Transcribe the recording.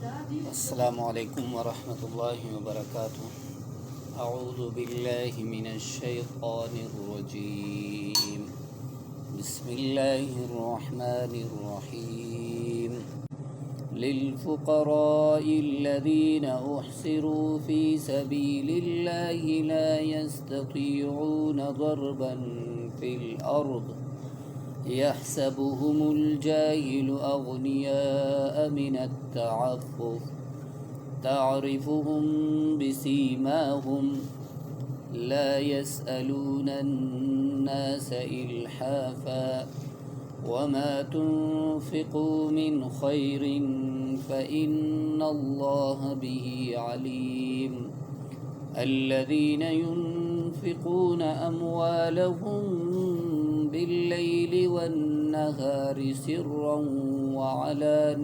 अस्सलामु अलैकुम वरहमतुल्लाहि वबरकातुहू। अऊज़ु बिल्लाहि मिनश शैतानिर रजीम। बिस्मिल्लाहिर रहमानिर रहीम। लिलफुक़राइल्लज़ीना उहसिरू फ़ी सबीलिल्लाहि ला यस्ततीऊना ज़रबन फ़िल अर्ज़ यहसबुहुमुल जाहिलु अग़नियाअ मिनत तअफ़्फ़ुफ़ तअरिफ़ुहुम बिसीमाहुम ला यसअलूना अन्नास इल्हाफ़ा वमा तुन्फ़िक़ू मिन ख़ैरिन फ़इन्नल्लाह बिही अलीम। الذين ينفقون أموالهم بالليل والنهار سرا وعلانية